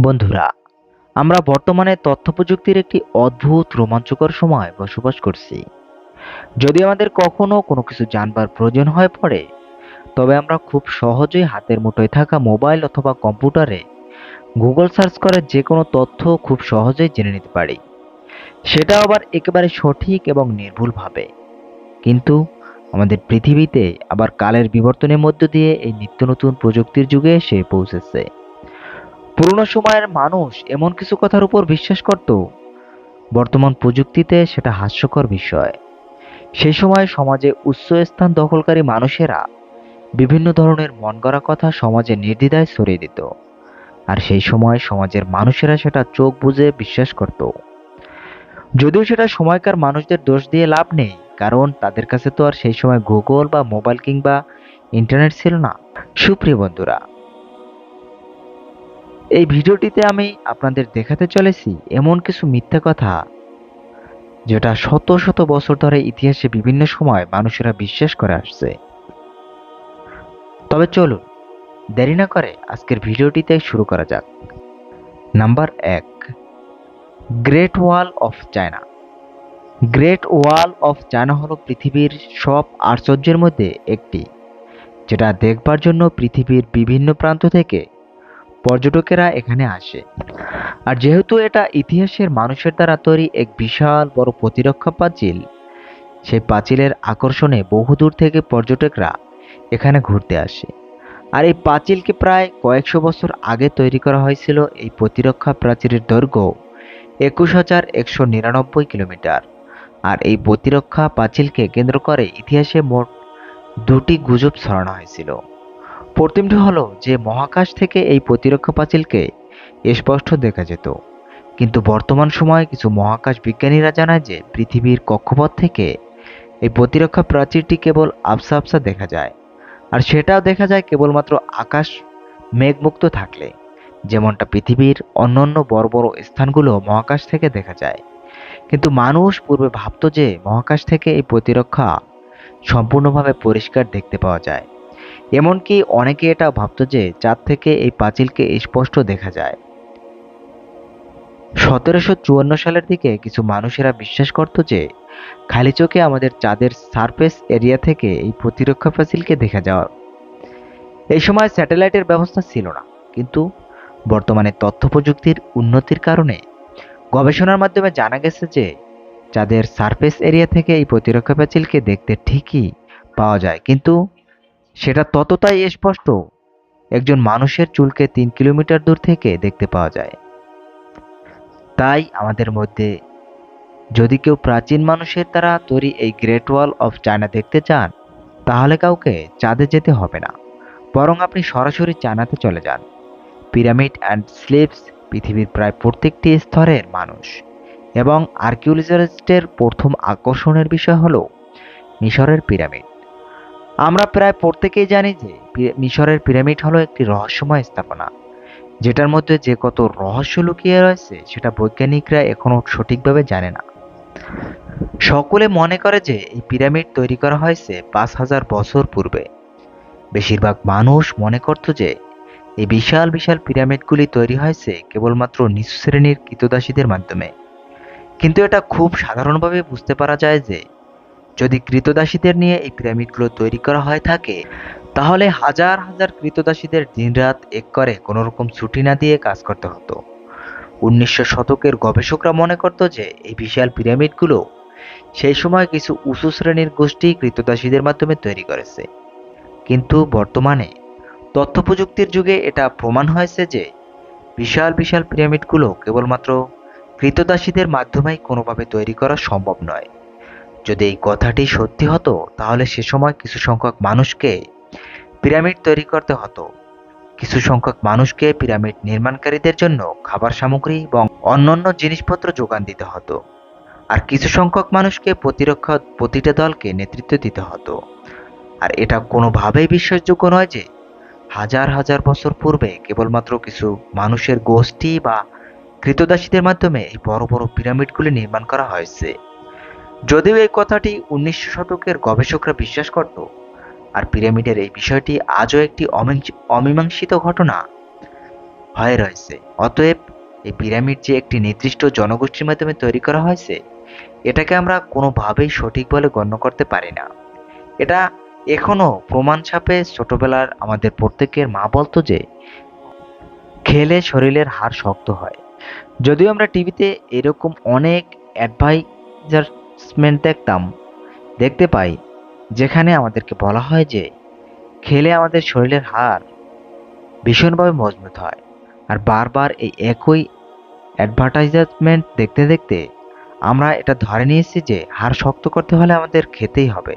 বন্ধুরা, আমরা বর্তমানে তথ্য প্রযুক্তির একটি অদ্ভুত রোমাঞ্চকর সময় বসবাস করছি। যদি আমাদের কখনো কোনো কিছু জানবার প্রয়োজন হয়ে পড়ে, তবে আমরা খুব সহজেই হাতের মুঠোয় থাকা মোবাইল অথবা কম্পিউটারে গুগল সার্চ করে যে কোনো তথ্য খুব সহজেই জেনে নিতে পারি। সেটা আবার একেবারে সঠিক এবং নির্ভুলভাবে। কিন্তু আমাদের পৃথিবীতে আবার কালের বিবর্তনের মধ্য দিয়ে এই নিত্য নতুন প্রযুক্তির যুগে এসে পৌঁছেছে। পুরোনো সময়ের মানুষ এমন কিছু কথার উপর বিশ্বাস করত, বর্তমান প্রযুক্তিতে সেটা হাস্যকর বিষয়। সেই সময় সমাজে উচ্চ স্থান দখলকারী মানুষেরা বিভিন্ন ধরনের মনগড়া কথা সমাজে নির্দ্বিধায় ছড়িয়ে দিত। আর সেই সময় সমাজের মানুষেরা সেটা চোখ বুজে বিশ্বাস করত। যদিও সেটা সময়কার মানুষদের দোষ দিয়ে লাভ নেই, কারণ তাদের কাছে তো আর সেই সময় গুগল বা মোবাইল কিংবা ইন্টারনেট ছিল না। সুপ্রিয় বন্ধুরা, এই ভিডিওটিতে আমি আপনাদের দেখাতে চলেছি এমন কিছু মিথ্যা কথা যেটা শত শত বছর ধরে ইতিহাসে বিভিন্ন সময় মানুষেরা বিশ্বাস করে আসছে। তবে চলুন দেরি না করে আজকের ভিডিওটিতে শুরু করা যাক। Number 1, great wall of China. Great wall of China হলো পৃথিবীর সব আশ্চর্যের মধ্যে একটি, যেটা দেখবার জন্য পৃথিবীর বিভিন্ন প্রান্ত থেকে পর্যটকেরা এখানে আসে। আর যেহেতু এটা ইতিহাসের মানুষের দ্বারা তৈরি এক বিশাল বড় প্রতিরক্ষা প্রাচীর, সেই প্রাচীরের আকর্ষণে বহুদূর থেকে পর্যটকরা এখানে ঘুরতে আসে। আর এই পাঁচিলকে প্রায় কয়েকশো বছর আগে তৈরি করা হয়েছিল। এই প্রতিরক্ষা প্রাচীরের দৈর্ঘ্য 21,199 কিলোমিটার। আর এই প্রতিরক্ষা পাঁচিলকে কেন্দ্র করে ইতিহাসে মোট দুটি গুজব ছড়ানো হয়েছিল। প্রথমটি হলো যে মহাকাশ থেকে এই প্রতিরক্ষা পাঁচিলকে স্পষ্ট দেখা যেত, কিন্তু বর্তমান সময়ে কিছু মহাকাশ বিজ্ঞানীরা জানায় যে পৃথিবীর কক্ষপথ থেকে এই প্রতিরক্ষা প্রাচীরটি কেবল আবছা আবছা দেখা যায়। আর সেটাও দেখা যায় কেবলমাত্র আকাশ মেঘমুক্ত থাকলে, যেমনটা পৃথিবীর অন্যান্য বড় বড় স্থানগুলো মহাকাশ থেকে দেখা যায়। কিন্তু মানুষ পূর্বে ভাবত যে মহাকাশ থেকে এই প্রতিরক্ষা সম্পূর্ণভাবে পরিষ্কার দেখতে পাওয়া যায়। এমনকি অনেকে এটা ভাবত যে চাঁদ থেকে এই পাঁচিলকে স্পষ্ট দেখা যায়। 1754 সালের দিকে কিছু মানুষেরা বিশ্বাস করত যে খালি চোখে আমাদের চাঁদের সারফেস এরিয়া থেকে এই প্রতিরক্ষা প্রাচীরকে দেখা যাওয়া। এই সময় স্যাটেলাইটের ব্যবস্থা ছিল না, কিন্তু বর্তমানে তথ্য প্রযুক্তির উন্নতির কারণে গবেষণার মাধ্যমে জানা গেছে যে চাঁদের সারফেস এরিয়া থেকে এই প্রতিরক্ষা প্রাচীরকে দেখতে ঠিকই পাওয়া যায়, কিন্তু সেটা ততটাই স্পষ্ট একজন মানুষের চুলকে 3 কিলোমিটার দূর থেকে দেখতে পাওয়া যায়। তাই আমাদের মধ্যে যদি কেউ প্রাচীন মানুষের দ্বারা তৈরি এই গ্রেট ওয়াল অফ চায়না দেখতে চান, তাহলে কাউকে চাঁদে যেতে হবে না, বরং আপনি সরাসরি চায়নাতে চলে যান। পিরামিড অ্যান্ড স্লিপস পৃথিবীর প্রায় প্রত্যেকটি স্তরের মানুষ এবং আর্কিওলজিস্টের প্রথম আকর্ষণের বিষয় হলো মিশরের পিরামিড। আমরা প্রায় প্রত্যেকেই জানি যে মিশরের পিরামিড হলো একটি রহস্যময় স্থাপনা, যেটার মধ্যে যে কত রহস্য লুকিয়ে রয়েছে সেটা বৈজ্ঞানিকরা এখনো সঠিকভাবে জানে না। সকলে মনে করে যে এই পিরামিড তৈরি করা হয়েছে 5,000 বছর পূর্বে। বেশিরভাগ মানুষ মনে করত যে এই বিশাল বিশাল পিরামিডগুলি তৈরি হয়েছে কেবলমাত্র নিচু শ্রেণীর কৃতদাসীদের মাধ্যমে। কিন্তু এটা খুব সাধারণভাবে বুঝতে পারা যায় যে যদি কৃতদাসীদের নিয়ে এই পিরামিডগুলো তৈরি করা হয়ে থাকে, তাহলে হাজার হাজার কৃতদাসীদের দিনরাত এক করে কোনোরকম ছুটি না দিয়ে কাজ করতে হতো। 1900 শতকের গবেষকরা মনে করত যে এই বিশাল পিরামিডগুলো সেই সময় কিছু উঁচু শ্রেণীর গোষ্ঠী কৃতদাসীদের মাধ্যমে তৈরি করেছে। কিন্তু বর্তমানে তথ্য প্রযুক্তির যুগে এটা প্রমাণ হয়েছে যে বিশাল বিশাল পিরামিডগুলো কেবলমাত্র কৃতদাসীদের মাধ্যমেই কোনোভাবে তৈরি করা সম্ভব নয়। যদি এই কথাটি সত্যি হতো, তাহলে সে সময় কিছু সংখ্যক মানুষকে পিরামিড তৈরি করতে হতো। কিছু সংখ্যক মানুষকে পিরামিড নির্মাণকারীদের জন্য খাবার সামগ্রী এবং অন্যান্য জিনিসপত্র যোগান দিতে হতো। আর কিছু সংখ্যক মানুষকে প্রতিটা দলকে নেতৃত্ব দিতে হতো। আর এটা কোনোভাবেই বিশ্বাসযোগ্য নয় যে হাজার হাজার বছর পূর্বে কেবলমাত্র কিছু মানুষের গোষ্ঠী বা কৃতদাসীদের মাধ্যমে এই বড় বড় পিরামিডগুলি নির্মাণ করা হয়েছে। যদিও এই কথাটি 1900 শতকের গবেষকরা বিশ্বাস করত, আর পিরামিডের এই বিষয়টি আজও একটি অমীমাংসিত ঘটনা। হয়ে রয়েছে। অতএব এই পিরামিড যে একটি নির্দিষ্ট জনগোষ্ঠীর মাধ্যমে তৈরি করা হয়েছে, এটাকে আমরা কোনোভাবেই সঠিক বলে গণ্য করতে পারি না। এটা এখনো প্রমাণ ছাপে। ছোটবেলার আমাদের প্রত্যেকের মা বলতো যে খেলে শরীরের হাড় শক্ত হয়। যদিও আমরা টিভিতে এরকম অনেক অ্যাডভাইজারমেন্ট দেখতে পাই, যেখানে আমাদেরকে বলা হয় যে খেলে আমাদের শরীরের হাড় ভীষণভাবে মজবুত হয়। আর বারবার এই একই অ্যাডভার্টাইজমেন্ট দেখতে দেখতে আমরা এটা ধরে নিয়েছি যে হাড় শক্ত করতে হলে আমাদের খেতেই হবে।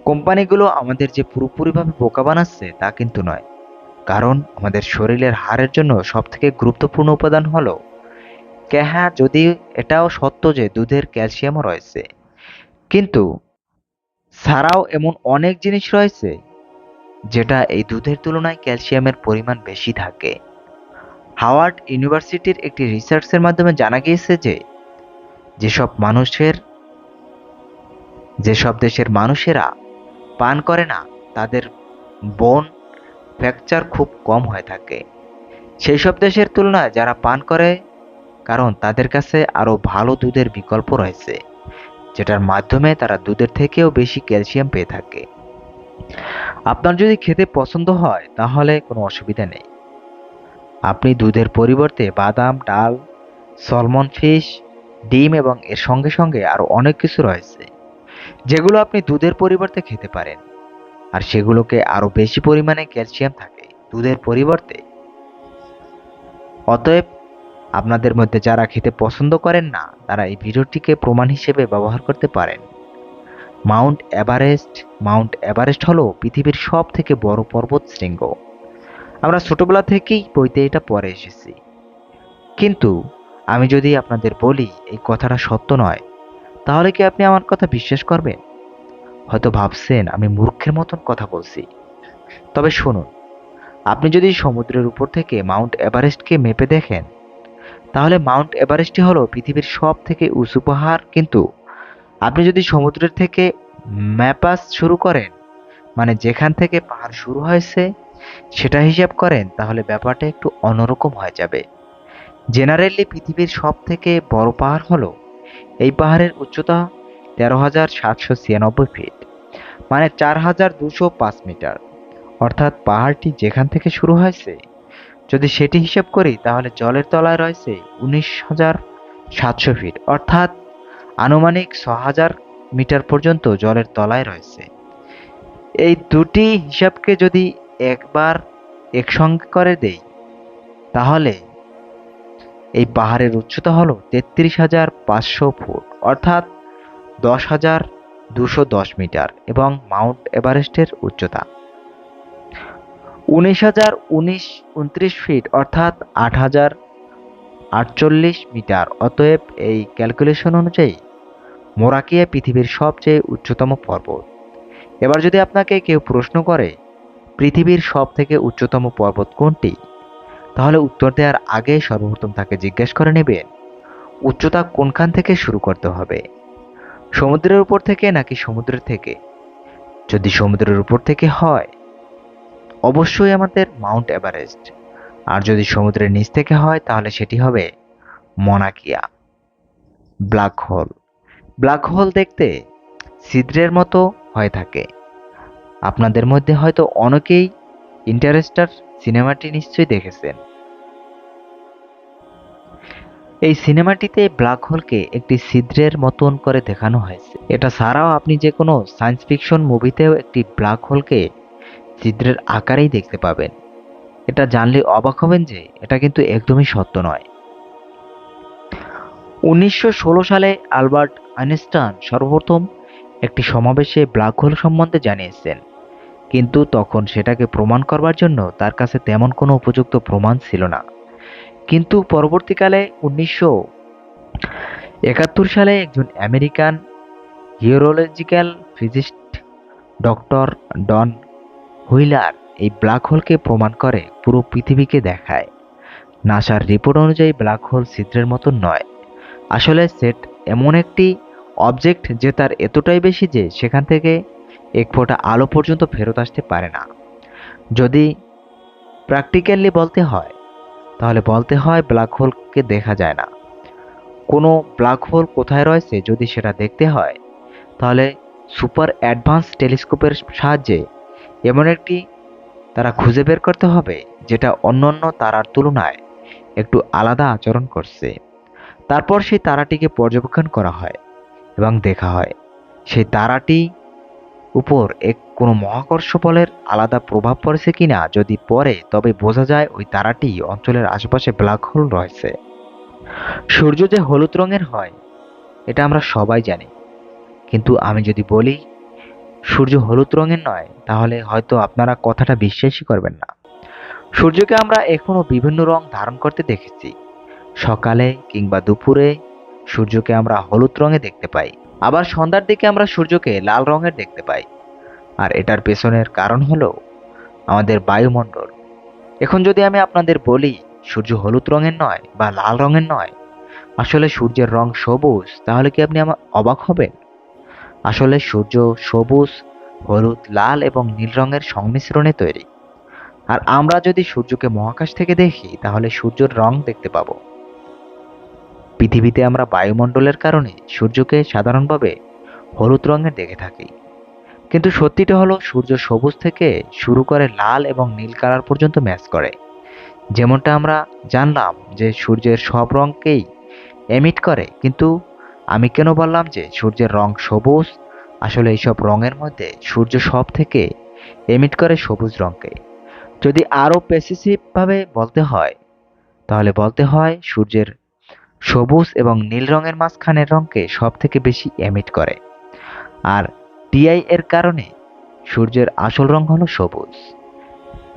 কোম্পানিগুলো আমাদের যে পুরোপুরিভাবে বোকা বানাচ্ছে তা কিন্তু নয়। কারণ আমাদের শরীরের হাড়ের জন্য সবথেকে গুরুত্বপূর্ণ উপাদান হলো হ্যাঁ, যদি এটাও সত্য যে দুধের ক্যালসিয়ামও রয়েছে, কিন্তু ছাড়াও এমন অনেক জিনিস রয়েছে যেটা এই দুধের তুলনায় ক্যালসিয়ামের পরিমাণ বেশি থাকে। হাওয়ার্ড ইউনিভার্সিটির একটি রিসার্চের মাধ্যমে জানা গিয়েছে যে যেসব মানুষের যেসব দেশের মানুষেরা পান করে না, তাদের বোন ফ্র্যাকচার খুব কম হয়ে থাকে সেই সব দেশের তুলনায় যারা পান করে, কারণ তাদের কাছে আরো ভালো দুধের বিকল্প রয়েছে, যেটার মাধ্যমে তারা দুধের থেকেও বেশি ক্যালসিয়াম পেয়ে থাকে। আপনার যদি খেতে পছন্দ হয় তাহলে কোনো অসুবিধা নেই। আপনি দুধের পরিবর্তে বাদাম, ডাল, সলমন ফিশ, ডিম এবং এর সঙ্গে সঙ্গে আরো অনেক কিছু রয়েছে যেগুলো আপনি দুধের পরিবর্তে খেতে পারেন। আর সেগুলোকে আরো বেশি পরিমাণে ক্যালসিয়াম থাকে দুধের পরিবর্তে। অতএব আপনাদের মধ্যে যারা খেতে পছন্দ করেন না, তারা এই ভিডিওটিকে প্রমাণ হিসেবে ব্যবহার করতে পারেন। মাউন্ট এভারেস্ট হলো পৃথিবীর সব থেকে বড় পর্বত শৃঙ্গ। আমরা ছোটবেলা থেকেই বইতে এটা পড়ে এসেছি। কিন্তু আমি যদি আপনাদের বলি এই কথাটা সত্য নয়, তাহলে কি আপনি আমার কথা বিশ্বাস করবেন? হয়তো ভাবছেন আমি মূর্খের মতন কথা বলছি। তবে শুনুন, আপনি যদি সমুদ্রের উপর থেকে মাউন্ট এভারেস্টকে মেপে দেখেন, তাহলে মাউন্ট এভারেস্টই হলো পৃথিবীর সব থেকে উঁচু পাহাড়। কিন্তু আপনি যদি সমুদ্রের থেকে ম্যাপাস শুরু করেন, মানে যেখান থেকে পাহাড় শুরু হয়েছে সেটা হিসাব করেন, তাহলে ব্যাপারটা একটু অন্যরকম হয়ে যাবে। জেনারেলি পৃথিবীর সব থেকে বড় পাহাড় হলো এই পাহাড়ের উচ্চতা 13,796 ফিট, মানে 4,205 মিটার। অর্থাৎ পাহাড়টি যেখান থেকে শুরু হয়েছে যদি সেটি হিসাব করি, তাহলে জলের তলায় রয়েছে 19,700 ফিট, অর্থাৎ আনুমানিক 6,000 মিটার পর্যন্ত জলের তলায় রয়েছে। এই দুটি হিসাবকে যদি একবার একসঙ্গে করে দেই, তাহলে এই পাহাড়ের উচ্চতা হলো 33,500 ফুট, অর্থাৎ 10,210 মিটার, এবং মাউন্ট এভারেস্টের উচ্চতা 19,029 ফিট, অর্থাৎ 8,048 মিটার। অতএব এই ক্যালকুলেশন অনুযায়ী মোরাকিয়া পৃথিবীর সবচেয়ে উচ্চতম পর্বত। এবার যদি আপনাকে কেউ প্রশ্ন করে পৃথিবীর সব থেকে উচ্চতম পর্বত কোনটি, তাহলে উত্তর দেওয়ার আগে সর্বপ্রথম তাকে জিজ্ঞেস করে নেবেন উচ্চতা কোনখান থেকে শুরু করতে হবে, সমুদ্রের উপর থেকে নাকি সমুদ্রের থেকে। যদি সমুদ্রের উপর থেকে হয়, অবশ্যই আমাদের মাউন্ট এভারেস্ট। আর যদি সমুদ্রের নিচ থেকে হয়, তাহলে সেটি হবে মনাকিয়া। Black hole. ব্ল্যাক হোল দেখতে ছিদ্রের মতো হয়ে থাকে। আপনাদের মধ্যে হয়তো অনেকেই ইন্টারস্টার সিনেমাটি নিশ্চয়ই দেখেছেন। এই সিনেমাটিতে ব্ল্যাক হোলকে একটি ছিদ্রের মতন করে দেখানো হয়েছে। এটা ছাড়াও আপনি যে কোনো সায়েন্স ফিকশন মুভিতেও একটি ব্ল্যাক হোলকে ছিদ্রের আকারেই দেখতে পাবেন। এটা জানলে অবাক হবেন যে এটা কিন্তু একদমই সত্য নয়। 1916 সালে আলবার্ট আইনস্টাইন সর্বপ্রথম একটি সমাবেশে ব্ল্যাক হোল সম্বন্ধে জানিয়েছেন, কিন্তু তখন সেটাকে প্রমাণ করবার জন্য তার কাছে তেমন কোনো উপযুক্ত প্রমাণ ছিল না। কিন্তু পরবর্তীকালে 1971 সালে একজন আমেরিকান হিউরোলজিক্যাল ফিজিস্ট ডক্টর ডন হুইলার এই ব্ল্যাক হোলকে প্রমাণ করে পুরো পৃথিবীকে দেখায়। নাসার রিপোর্ট অনুযায়ী ব্ল্যাক হোল ছিদ্রের মতন নয়। আসলে সেট এমন একটি অবজেক্ট যে তার এতটাই বেশি যে সেখান থেকে এক ফোঁটা আলো পর্যন্ত ফেরত আসতে পারে না। যদি প্র্যাকটিক্যালি বলতে হয়, তাহলে বলতে হয় ব্ল্যাক হোলকে দেখা যায় না। কোনো ব্ল্যাক হোল কোথায় রয়েছে যদি সেটা দেখতে হয়, তাহলে সুপার অ্যাডভান্স টেলিস্কোপের সাহায্যে এমন একটি তারা খুঁজে বের করতে হবে যেটা অন্যান্য তারার তুলনায় একটু আলাদা আচরণ করছে। তারপর সেই তারাটিকে পর্যবেক্ষণ করা হয় এবং দেখা হয় সেই তারাটি উপর কোনো মহাকর্ষ বলের আলাদা প্রভাব পড়েছে কিনা। যদি পড়ে তবে বোঝা যায় ওই তারাটি অঞ্চলের আশেপাশে ব্ল্যাক হোল রয়েছে। সূর্য যে হলুদ রঙের হয় এটা আমরা সবাই জানি, কিন্তু আমি যদি বলি সূর্য হলুদ রঙের নয়, তাহলে হয়তো আপনারা কথাটা বিশ্বাসই করবেন না। সূর্যকে আমরা এখনো বিভিন্ন রং ধারণ করতে দেখেছি। সকালে কিংবা দুপুরে সূর্যকে আমরা হলুদ রঙে দেখতে পাই, আবার সন্ধ্যার দিকে আমরা সূর্যকে লাল রঙের দেখতে পাই। আর এটার পেছনের কারণ হলো আমাদের বায়ুমণ্ডল। এখন যদি আমি আপনাদের বলি সূর্য হলুদ রঙের নয় বা লাল রঙের নয়, আসলে সূর্যের রং সবুজ, তাহলে কি আপনি আমার অবাক হবেন? আসলে সূর্য সবুজ, হলুদ, লাল এবং নীল রঙের সংমিশ্রণে তৈরি। আর আমরা যদি সূর্যকে মহাকাশ থেকে দেখি তাহলে সূর্যের রং দেখতে পাবো। পৃথিবীতে আমরা বায়ুমণ্ডলের কারণে সূর্যকে সাধারণভাবে হলুদ রঙের দেখে থাকি, কিন্তু সত্যিটা হলো সূর্য সবুজ থেকে শুরু করে লাল এবং নীল কালার পর্যন্ত ম্যাচ করে। যেমনটা আমরা জানলাম যে সূর্যের সব রঙকেই এমিট করে, কিন্তু আমি কেন বললাম যে সূর্যের রং সবুজ? আসলে এইসব রঙের মধ্যে সূর্য সব থেকে এমিট করে সবুজ রঙকে। যদি আরো প্রেসিসিভ ভাবে বলতে হয়, তাহলে বলতে হয় সূর্যের সবুজ এবং নীল রঙের মাঝখানের রঙকে সব থেকে বেশি এমিট করে। আর টিআই এর কারণে সূর্যের আসল রং হলো সবুজ।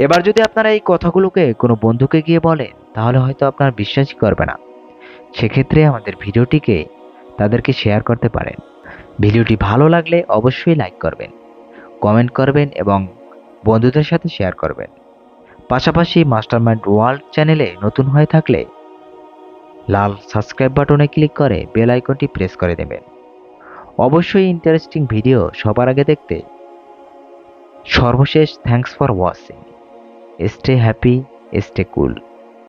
এবার যদি আপনারা এই কথাগুলোকে কোনো বন্ধুকে গিয়ে বলেন, তাহলে হয়তো আপনার বিশ্বাসই করবে না। সেক্ষেত্রে আমাদের ভিডিওটিকে তাদেরকে শেয়ার করতে পারেন। ভিডিওটি ভালো লাগলে অবশ্যই লাইক করবেন, কমেন্ট করবেন এবং বন্ধুদের সাথে শেয়ার করবেন। পাশাপাশি মাস্টারমাইন্ড ওয়ার্ল্ড চ্যানেলে নতুন হয়ে থাকলে লাল সাবস্ক্রাইব বাটনে ক্লিক করে বেল আইকনটি প্রেস করে দেবেন। অবশ্যই ইন্টারেস্টিং ভিডিও সবার আগে দেখতে। সর্বশেষ thanks for watching. Stay happy, stay cool.